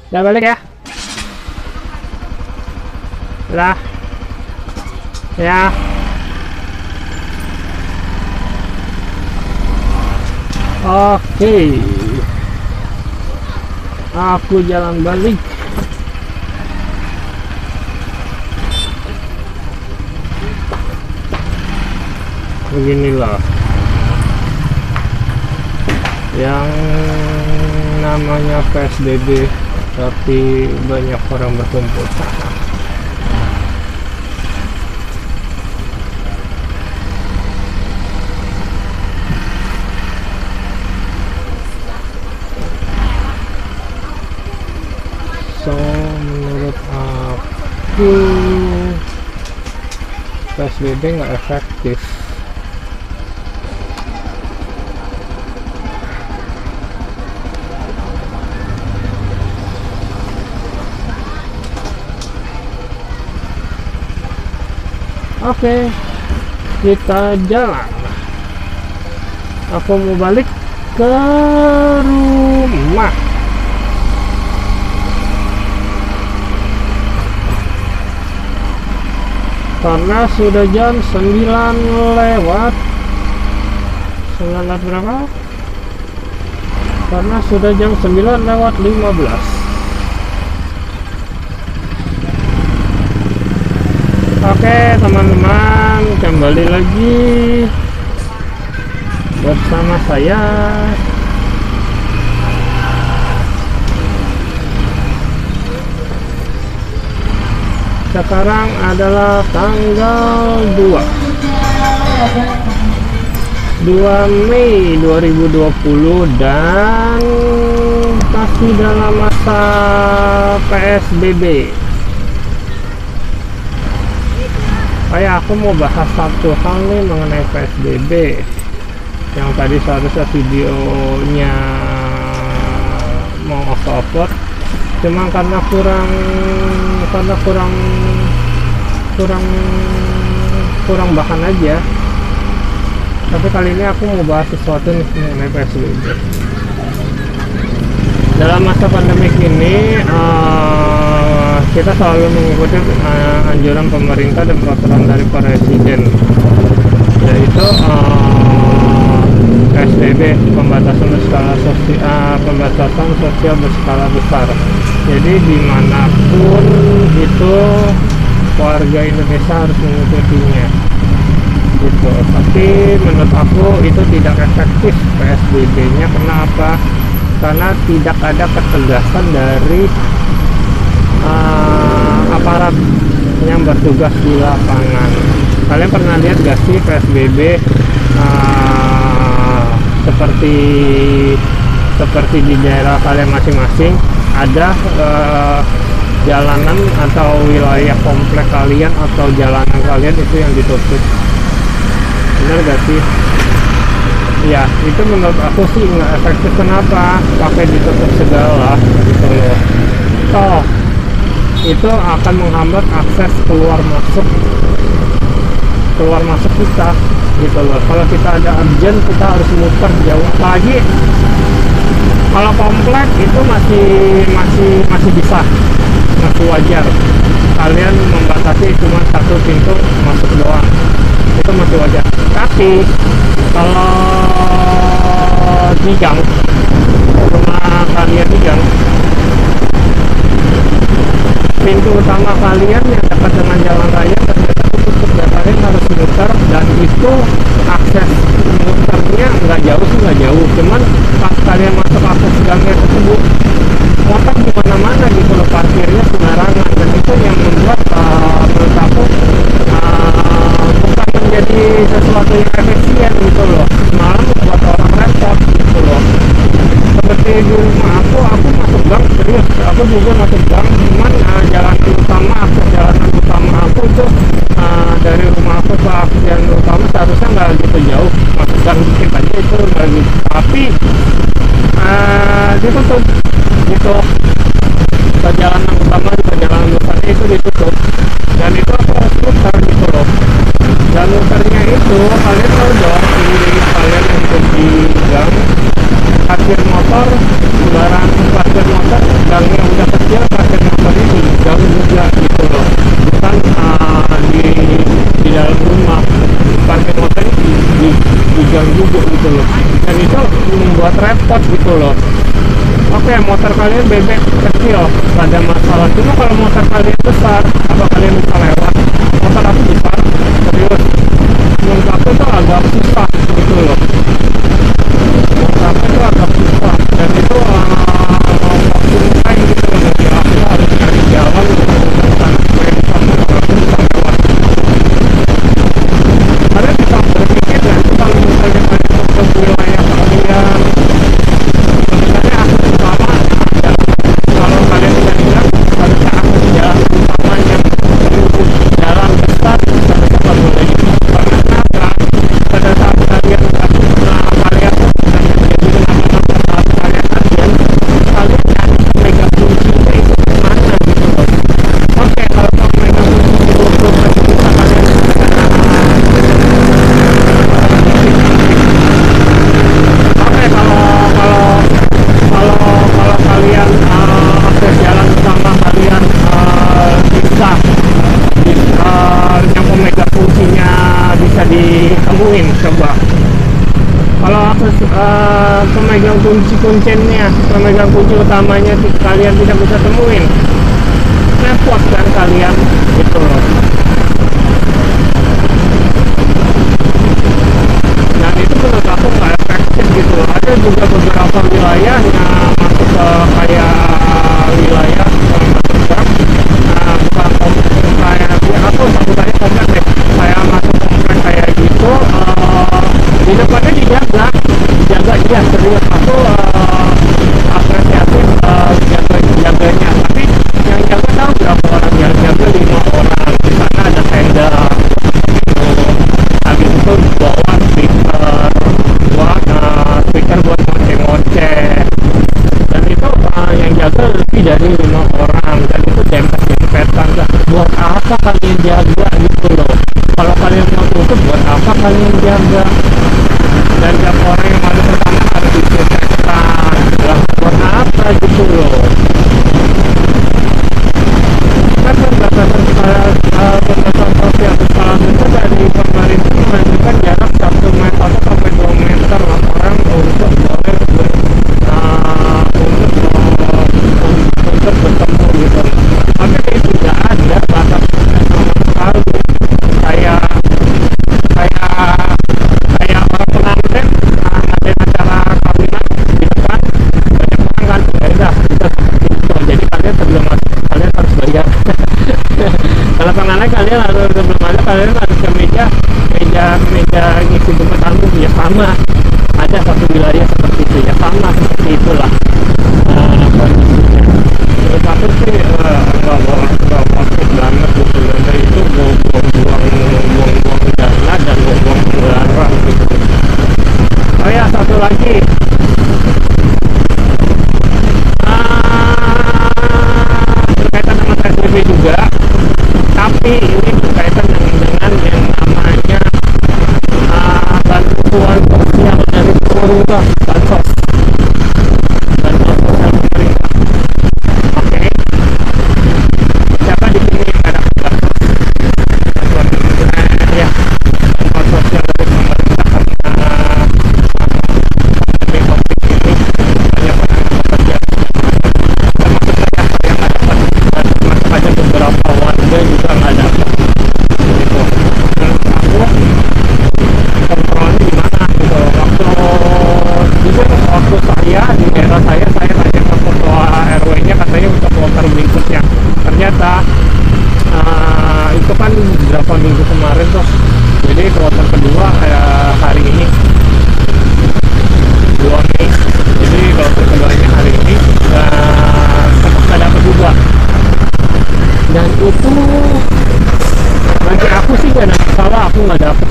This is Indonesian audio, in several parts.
Udah balik ya. Udah. Ya. Oke. Aku jalan balik. Beginilah yang namanya PSBB, tapi banyak orang berkumpul. So menurut aku PSBB nggak efektif. Oke, kita jalan. Aku mau balik ke rumah. Karena sudah jam 9 lewat. 9 lewat berapa? Karena sudah jam 9 lewat 15. Oke teman-teman, kembali lagi bersama saya. Sekarang adalah tanggal 2 Mei 2020 dan masih dalam masa PSBB. Aku mau bahas satu hal nih mengenai PSBB yang tadi seharusnya videonya mau aku upload, cuma karena kurang bahan aja. Tapi kali ini aku mau bahas sesuatu nih mengenai PSBB. Dalam masa pandemik ini kita selalu mengikuti anjuran pemerintah dan peraturan dari Presiden, yaitu PSBB, pembatasan sosial berskala besar. Jadi dimanapun itu warga Indonesia harus mengikutinya gitu. Tapi menurut aku itu tidak efektif PSBB-nya. Kenapa? Karena tidak ada ketegasan dari aparat yang bertugas di lapangan. Kalian pernah lihat gak sih PSBB seperti di daerah kalian masing-masing ada jalanan atau wilayah komplek kalian atau jalanan kalian itu yang ditutup? Benar gak sih? Ya, itu menurut aku sih nggak efektif. Kenapa pakai ditutup segala gitu loh? Toh itu akan menghambat akses keluar masuk kita gitu loh. Kalau kita ada urgent, kita harus muter jauh lagi. Kalau komplek itu masih bisa, masih wajar. Kalian membatasi cuma satu pintu masuk doang, itu masih wajar. Tapi kalau di gang, rumah kalian di gang, pintu utama kalian yang dekat dengan jalan raya ternyata tutup, dan kalian harus muter, dan itu akses muternya nggak jauh, cuman pas kalian masuk akses gangnya tersebut motor di mana-mana gitu loh, parkirnya sembarangan, dan itu yang membuat menurut aku bukan menjadi sesuatu yang efisien gitu loh, malah membuat orang repot gitu loh. Seperti di rumah aku masuk gang, serius, aku juga masuk gang, cuman jalanan utama, akses jalanan utama aku itu dari rumah aku ke akses jalan utama seharusnya nggak gitu jauh, masuk gang dikit aja itu nggak gitu, tapi ditutup gitu. Perjalanan utama di perjalanan besarnya itu ditutup, dan itu aku harus muter gitu loh. Dan muternya itu kalian tahu dong, ini kalian untuk di gang parkir motor, sembarang parkir motor, gangnya udah kecil, parkir motornya jauh juga gitu loh, bukan di dalam rumah, parkir motornya di gang juga gitu loh, dan itu membuat repot gitu loh. Oke, motor kalian bebek kecil, gak ada masalah. Cuma kalau motor kalian besar, apa kalian bisa lewat? Motor aku besar, serius. Menurut aku itu agak susah gitu loh. Menurut aku itu agak susah. Dan itu waktu time gitu loh. Jadi aku harus cari jalan untuk menemukan supaya bisa lewat. Kalian bisa berpikir kan, kalau misalnya kalian ke wilayah kalian, sebenarnya akses utama ada. Kalau kalian tidak bilang, harusnya akses jalan utama yang menuju jalan besar harusnya kalau boleh gitu. Karena kenapa? Pada saat kalian kalian nyari mega kuncinya itu kemana gitu loh. Oke, kalau mega kunci itu bisa kalian kalau kalian akses jalan utama kalian bisa yang pemegang fungsinya bisa ditemuin. Coba kalau akses pemegang kunci kuncinya, pemegang kunci utamanya kalian tidak bisa temuin, repot kan kalian gitu loh. Dan itu menurut aku nggak efektif gitu loh. Ada juga beberapa wilayah yang masuk ke kayak wilayah masuk gang, bukan komplek kayak aku sebutannya komplek deh, kayak masuk komplek kayak gitu, di depannya dijaga dia serius. Aku apresiatif jaganya, tapi yang jaga tahu berapa orang? Yang jaga 5 orang. Di sana ada tenda habis itu bawa speaker buat ngoceh-ngoceh, dan itu yang jaga lebih dari 5 orang, dan itu dempet-dempetan. Buat apa kalian jaga gitu loh? Kalau kalian mau tutup, buat apa kalian jaga? Dan tiap orang yang masuk pertama harus disinfektan. Buat apa gitu loh? Kan berdasarkan sosial berskala besar dari pemerintah menunjukkan jarak 1 meter sampai 2 meter orang untuk boleh untuk bertemu gitu. Tapi itu tidak ada batas sama sekali. Kayak orang pengantin ngadain acara kawinan gitu kan, banyak orang kan, ya udah kita seperti itu. Jadi kalian sebelum masuk kalian harus bayar. Kalau pengantin kalian sebelum masuk kalian harus ke meja ngisi tempat tamu, ya sama. Ada satu wilayah seperti itu, ya sama seperti itulah kondisinya. Menurut aku sih nggak positif banget gitu. Dan itu buang-buang dana dan buang-buang barang gitu. Oh ya, satu lagi, berkaitan dengan PSBB juga, tapi ini berkaitan dengan yang namanya bantuan sosial dari pemerintah, bansos sosial pemerintah. Oke, siapa di sini yang nggak dapat bansos? Bantuan ya, bantuan sosial dari pemerintah karena pandemi COVID ini banyak orang yang bekerja, termasuk saya yang nggak dapat, dan termasuk aja beberapa warga juga nggak dapat gitu. Menurut aku kontrolnya gimana gitu. Waktu saya di daerah saya tanya ke ketua RW-nya, katanya untuk kloter berikutnya. Ternyata itu kan berapa minggu kemarin tuh, jadi kloter kedua hari ini 2 Mei, jadi kloter keduanya hari ini, dan tetap gak dapat juga. Dan itu bagi aku sih gak ada masalah, aku nggak dapat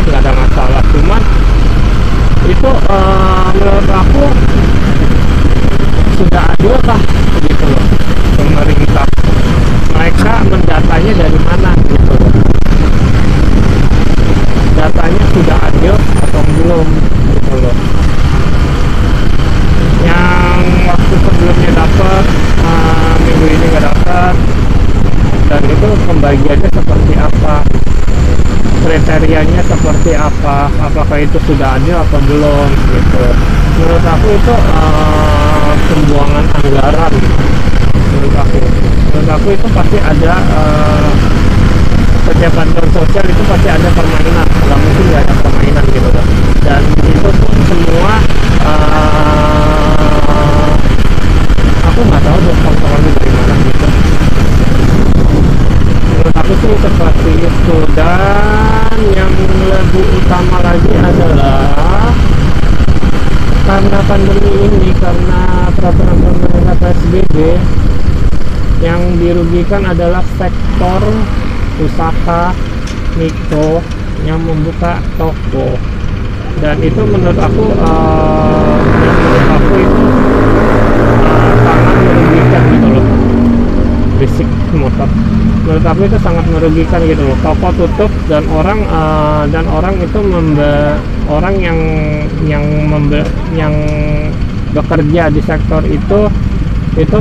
nggak ada masalah. Cuman itu menurut aku sudah adil kah gitu loh pemerintah? Mereka mendatanya dari mana gitu loh? Datanya sudah adil atau belum gitu loh? mafianya seperti apa, apakah itu sudah adil atau belum gitu. Menurut aku itu pembuangan anggaran. Menurut aku itu pasti ada setiap bantuan sosial itu pasti ada permainan, nggak mungkin nggak ada permainan gitu kan. Dan itu pun semua aku nggak tahu tuh kontrolnya dari mana gitu. Menurut aku sih seperti itu. Dan yang lebih utama lagi adalah karena pandemi ini, karena peraturan pemerintah PSBB, yang dirugikan adalah sektor usaha mikro yang membuka toko. Dan itu menurut aku itu sangat merugikan gitu loh. Berisik motor. Menurut aku itu sangat merugikan gitu loh. Toko tutup dan orang itu orang yang bekerja di sektor itu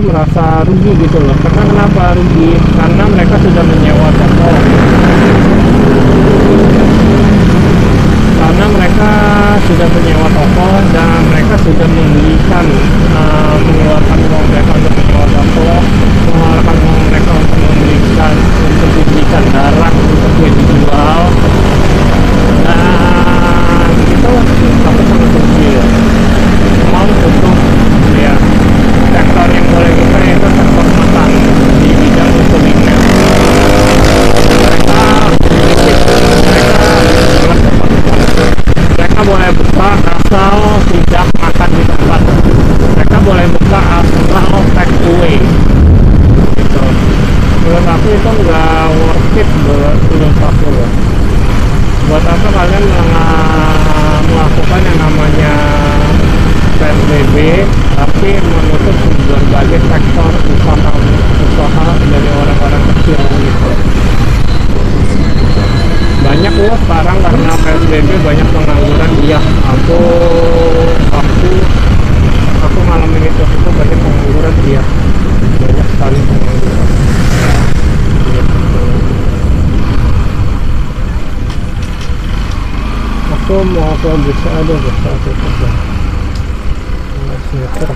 merasa rugi gitu loh. Karena kenapa rugi? Karena mereka sudah menyewa toko. Karena mereka sudah menyewa toko dan mereka sudah mengeluarkan uang mereka untuk menyewa toko, mengeluarkan uang mereka untuk dibelikan barang untuk dijual, dan itu aku sangat rugi ya. Mau tutup ya, sektor yang boleh buka itu sektor makan di bidang kuliner. Mereka boleh buka asal tidak makan di tempat. Mereka boleh buka asal take away gitu. Menurut aku itu nggak worth it menurut aku loh. Buat apa kalian melakukan yang namanya PSBB tapi menutup berbagai sektor usaha dari orang-orang kecil gitu. Banyak loh sekarang karena PSBB banyak pengangguran. Iya, aku ngalamin itu banyak pengangguran. Iya, banyak sekali pengangguran gitu. Aku mau ke bisa tutup semester.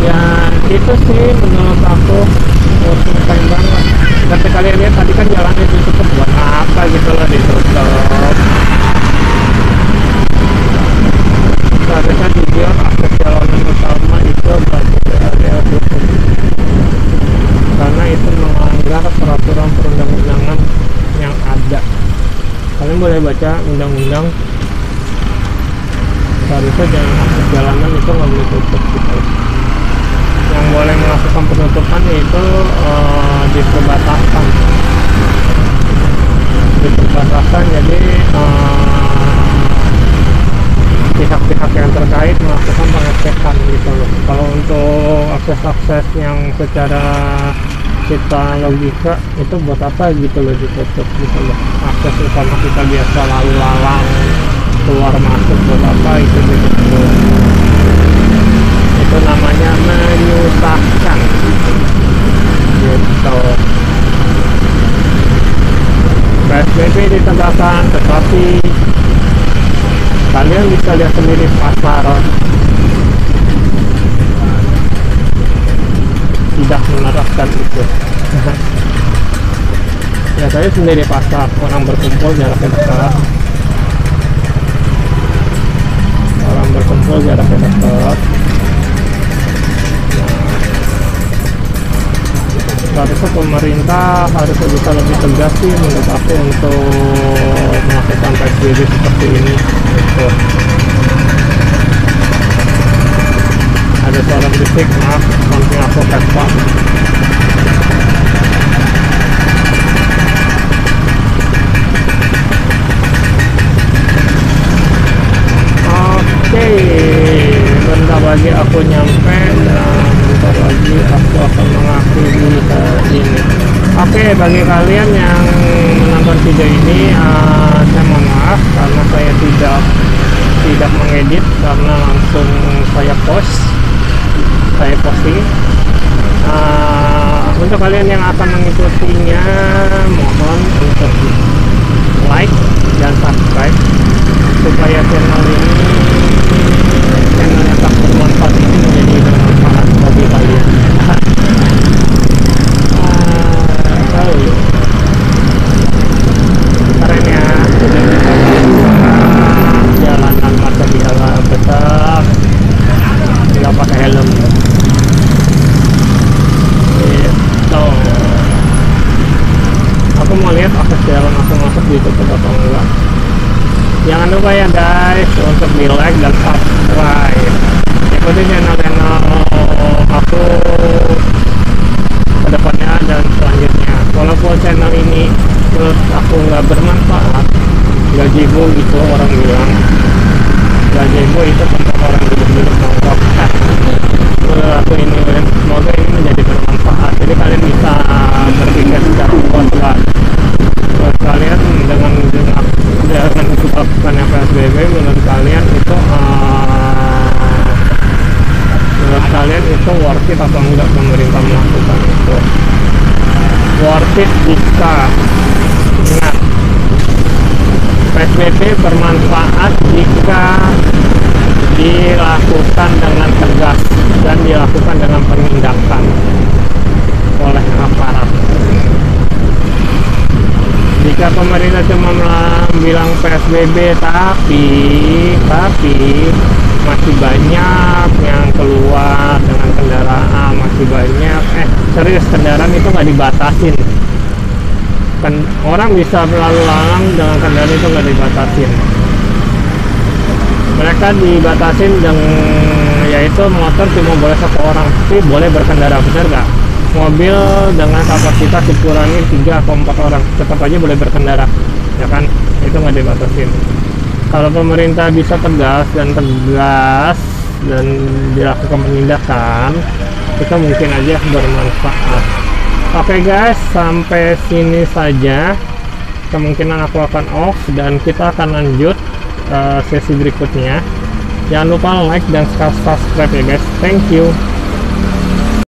Ya itu sih menurut aku ngapain banget. Tapi kalian lihat tadi kan jalannya ditutup buat apa gitu loh, ditutup. Seharusnya dibuat akses jalan utama itu bagi area tutup, karena itu melanggar peraturan perundang-undangan yang ada. Kalian boleh baca undang-undang, seharusnya jalan akses jalanan itu nggak boleh tutup gitu. Yang boleh melakukan penutupan yaitu di perbatasan. Jadi pihak-pihak yang terkait melakukan pengecekan gitu loh. Kalau untuk akses-akses yang secara kita logika itu buat apa gitu loh ditutup gitu loh. Akses utama kita biasa lalu lalang keluar masuk buat apa itu gitu. Itu namanya menyusahkan gitu. PSBB ditegakkan, tetapi kalian bisa lihat sendiri pasar tidak menerapkan itu. Ya saya sendiri pasar, orang berkumpul jaraknya dekat, Harusnya pemerintah harusnya bisa lebih tegas sih menurut aku untuk melakukan PSBB seperti ini gitu. Ada suara berisik, maaf, samping aku Vespa. Oke, bentar lagi aku nyampe dan bentar lagi aku akan mengakhiri ini. Oke, bagi kalian yang menonton video ini, saya mohon maaf karena saya tidak tidak mengedit karena langsung saya posting. Untuk kalian yang akan mengikutinya, mohon untuk like dan subscribe supaya channel yang tak bermanfaat ini menjadi bermanfaat bagi kalian. Keren ya, jalanan masa di alam besar nggak pakai helm. Aku mau lihat akses jalan aku masuk ditutup atau enggak. Jangan lupa ya guys untuk di like dan subscribe, ikuti channel-channel aku kedepannya dan selanjutnya. Walaupun channel ini menurut aku nggak bermanfaat, gajibu gitu orang bilang, gajibu itu tempat orang duduk-duduk nongkrong. Menurut aku ini, semoga ini menjadi bermanfaat, jadi kalian bisa berpikir secara kuat. Menurut kalian dengan diberlakukannya PSBB, menurut kalian itu worth it atau enggak pemerintah melakukan itu? Worth it jika, ingat, PSBB bermanfaat jika dilakukan dengan tegas dan dilakukan dengan penindakan oleh aparat. Jika pemerintah cuma bilang PSBB tapi masih banyak yang keluar dengan kendaraan, masih banyak serius kendaraan itu nggak dibatasin, kan orang bisa berlalu lalang dengan kendaraan itu nggak dibatasin. Mereka dibatasin dengan yaitu motor cuma boleh 1 orang, tapi boleh berkendara, benar nggak? Mobil dengan kapasitas dikurangi 3 atau 4 orang tetap aja boleh berkendara, ya kan? Itu nggak dibatasin. Kalau pemerintah bisa tegas dan dilakukan penindakan, itu mungkin aja bermanfaat. Oke guys, sampai sini saja. Kemungkinan aku akan off dan kita akan lanjut sesi berikutnya. Jangan lupa like dan subscribe ya guys. Thank you.